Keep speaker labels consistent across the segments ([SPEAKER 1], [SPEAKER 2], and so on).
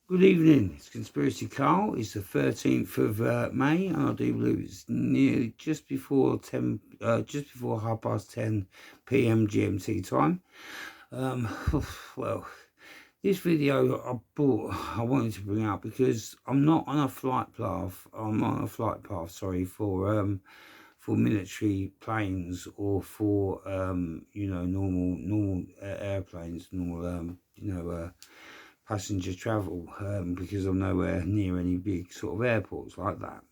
[SPEAKER 1] Good evening, it's Conspiracy Carl. It's the 13th of May, and I do believe it's nearly just before 10, just before 10 p.m. GMT time. Um, well, this video I wanted to bring out because I'm not on a flight path. I'm on a flight path, sorry, for military planes or for normal airplanes, normal passenger travel, because I'm nowhere near any big sort of airports like that.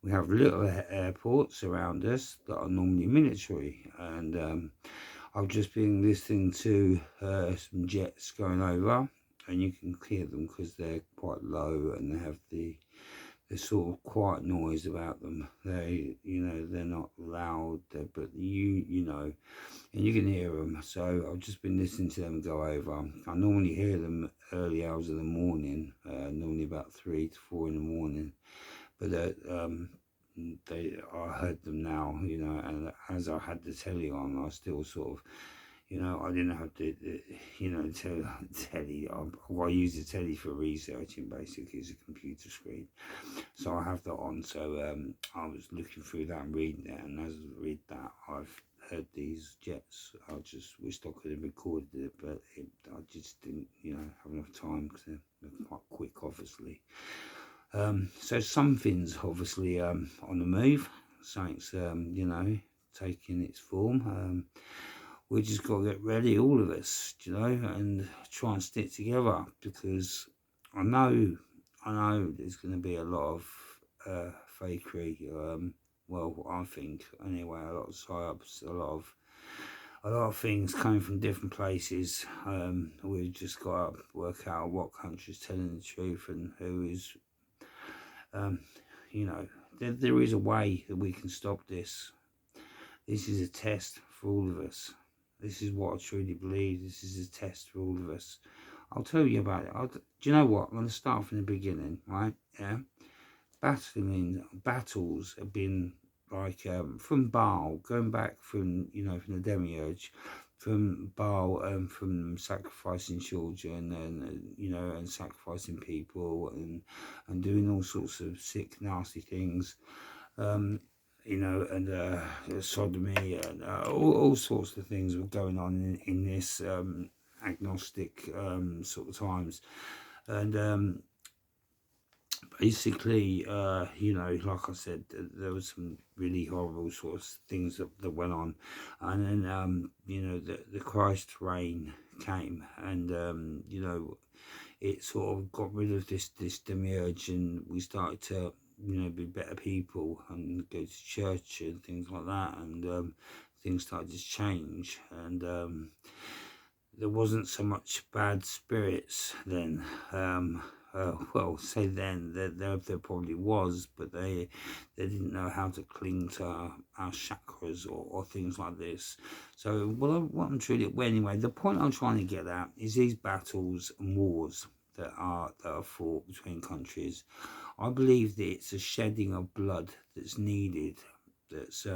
[SPEAKER 1] We have little airports around us that are normally military, and I've just been listening to some jets going over, and you can hear them because they're quite low and they have the sort of quiet noise about them. They're not loud, but and you can hear them. So I've just been listening to them go over. I normally hear them early hours of the morning, normally about 3 to 4 in the morning. But I heard them now, and as I had the telly on, I still sort of, I didn't have to, telly. I use the telly for researching, basically, it's a computer screen. So I have that on. So I was looking through that and reading it, and as I read that, I've heard these jets. I just wished I could have recorded it, but I just didn't, have enough time because they're quite quick, obviously. So something's obviously on the move. Something's, taking its form. We just got to get ready, all of us, and try and stick together, because I know there's going to be a lot of fakery. Well, I think anyway, a lot of psyops, a lot of things coming from different places. We've just got to work out what country's telling the truth and who is. There is a way that we can stop this. This is a test for all of us. This is what I truly believe. This is a test for all of us. I'll tell you about it. Do you know what? I'm going to start from the beginning, right? Yeah. Battles have been like from Baal, going back from from the demiurge, from Baal, from sacrificing children and sacrificing people and doing all sorts of sick, nasty things. And sodomy and all sorts of things were going on in this agnostic sort of times. And basically, like I said, there was some really horrible sort of things that went on. And then, the Christ reign came, and, it sort of got rid of this demiurge, and we started to be better people and go to church and things like that, and things started to change, and there wasn't so much bad spirits then. Well, say then, there probably was, but they didn't know how to cling to our chakras or things like this. So anyway, the point I'm trying to get at is these battles and wars that are fought between countries. I believe that it's a shedding of blood that's needed. That's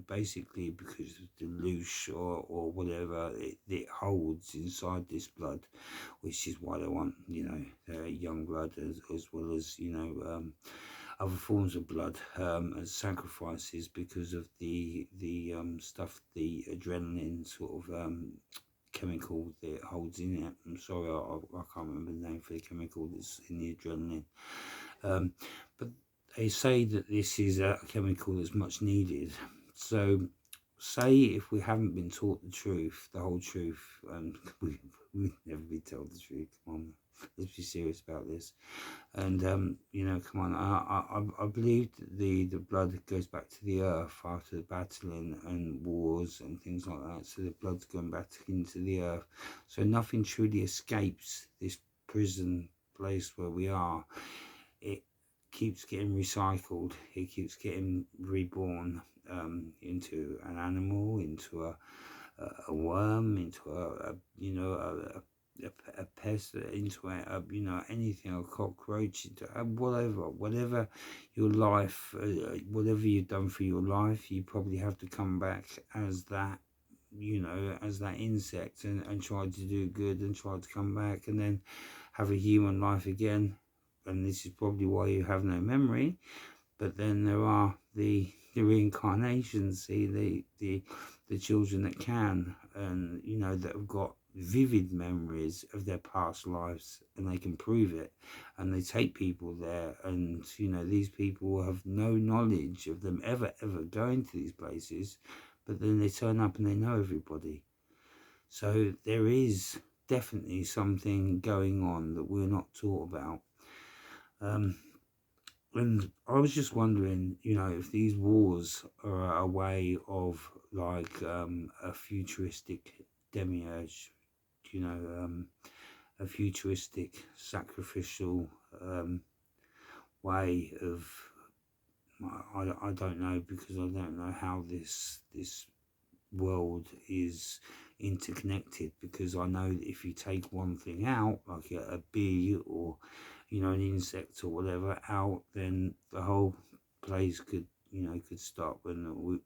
[SPEAKER 1] basically because of the loosh or whatever it holds inside this blood, which is why they want young blood as well as other forms of blood as sacrifices, because of the stuff, the adrenaline sort of chemical that it holds in it. I'm sorry, I can't remember the name for the chemical that's in the adrenaline. But they say that this is a chemical that's much needed. So say if we haven't been taught the truth, the whole truth, and we've never been told the truth, come on, let's be serious about this. And come on, I believe that the blood goes back to the earth after the battling and wars and things like that. So the blood's going back into the earth. So nothing truly escapes this prison place where we are. It keeps getting recycled. It keeps getting reborn into an animal, into a worm, into a pest, into anything, a cockroach, whatever your life, whatever you've done for your life, you probably have to come back as that, as that insect and try to do good and try to come back, and then have a human life again, and this is probably why you have no memory. But then there are the reincarnations, the children that can, and that have got vivid memories of their past lives, and they can prove it, and they take people there, and these people have no knowledge of them ever going to these places, but then they turn up and they know everybody. So there is definitely something going on that we're not taught about. And I was just wondering, if these wars are a way of like a futuristic demiurge, a futuristic sacrificial way of, I don't know, because I don't know how this world is interconnected, because I know that if you take one thing out, like a bee or an insect or whatever out, then the whole place could stop, and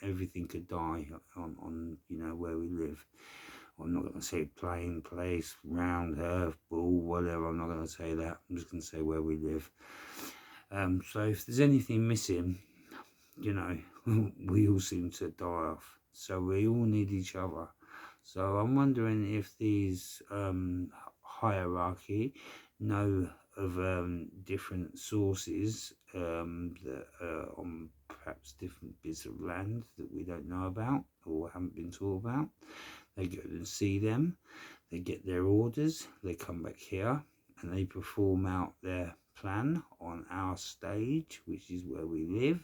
[SPEAKER 1] everything could die on where we live. I'm not going to say plane, place, round, earth, ball, whatever. I'm not going to say that. I'm just going to say where we live. So if there's anything missing, we all seem to die off. So we all need each other. So I'm wondering if these hierarchy know of different sources that are on perhaps different bits of land that we don't know about or haven't been taught about. They go and see them, they get their orders, they come back here and they perform out their plan on our stage, which is where we live,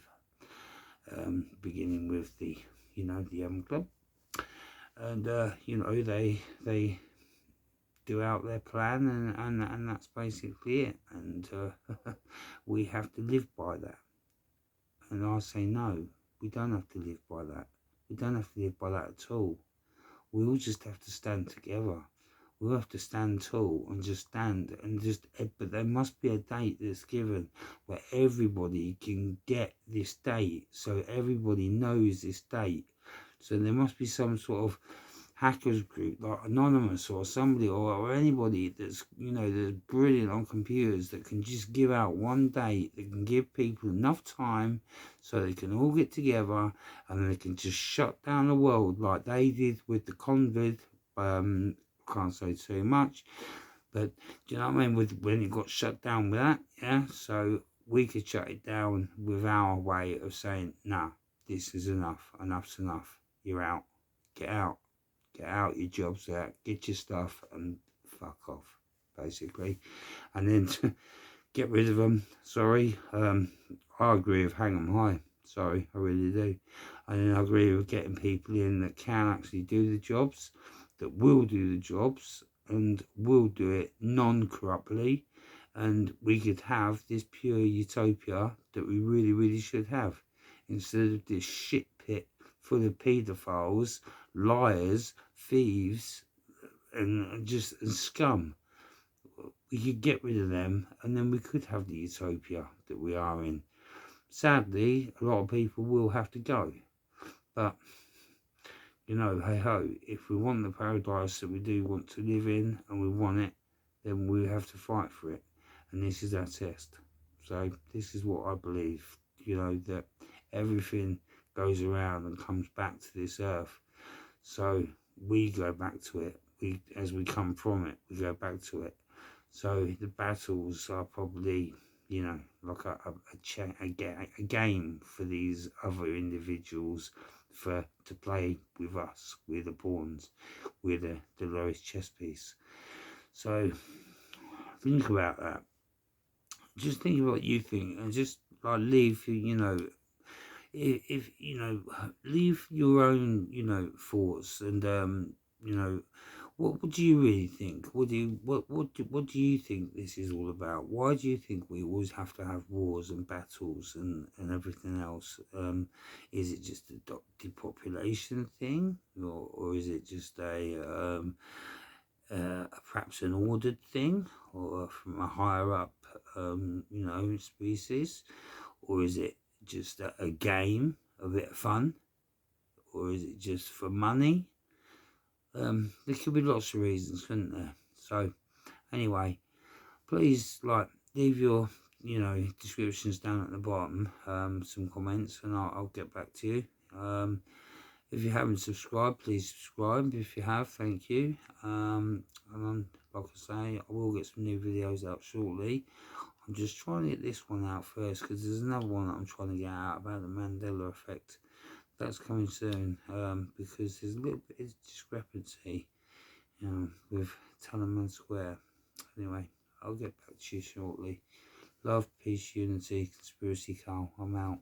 [SPEAKER 1] beginning with the club, and they do out their plan, and that's basically it, and we have to live by that. And I say no, we don't have to live by that. We don't have to live by that at all. We all just have to stand together. We have to stand tall and just stand and but there must be a date that's given where everybody can get this date, so everybody knows this date. So there must be some sort of hackers group like Anonymous or somebody or anybody that's that's brilliant on computers that can just give out one date that can give people enough time so they can all get together and they can just shut down the world like they did with the COVID. Can't say too much, but do you know what I mean, with when it got shut down with that, yeah, so we could shut it down with our way of saying, nah, this is enough, enough's enough, you're out, get out, your job's out, get your stuff and fuck off, basically. And then to get rid of them, sorry, I agree with hang them high, sorry, I really do. And then I agree with getting people in that can actually do the jobs, that will do the jobs and will do it non-corruptly, and we could have this pure utopia that we really should have, instead of this shit pit full of paedophiles, liars, thieves, and scum. We could get rid of them, and then we could have the utopia that we are in. Sadly, a lot of people will have to go, but hey ho, if we want the paradise that we do want to live in and we want it, then we have to fight for it, and this is our test. So this is what I believe, that everything goes around and comes back to this earth, so we go back to it. As we come from it, we go back to it. So the battles are probably like a game for these other individuals to play with us. We're the pawns, we're the lowest chess piece. So think about that. Just think about what you think, and just like leave if leave your own thoughts, and what do you really think? What do you think this is all about? Why do you think we always have to have wars and battles and everything else? Is it just a depopulation thing, or is it just perhaps an ordered thing, or from a higher up species, or is it just a game, a bit of fun, or is it just for money? There could be lots of reasons, couldn't there? So Anyway, please leave your descriptions down at the bottom, some comments, and I'll get back to you. If you haven't subscribed, please subscribe. If you have, thank you. And like I say, I will get some new videos out shortly. I'm just trying to get this one out first, because there's another one that I'm trying to get out about the Mandela effect. That's coming soon, because there's a little bit of discrepancy, with Tiananmen Square. Anyway, I'll get back to you shortly. Love, peace, unity, conspiracy, Carl. I'm out.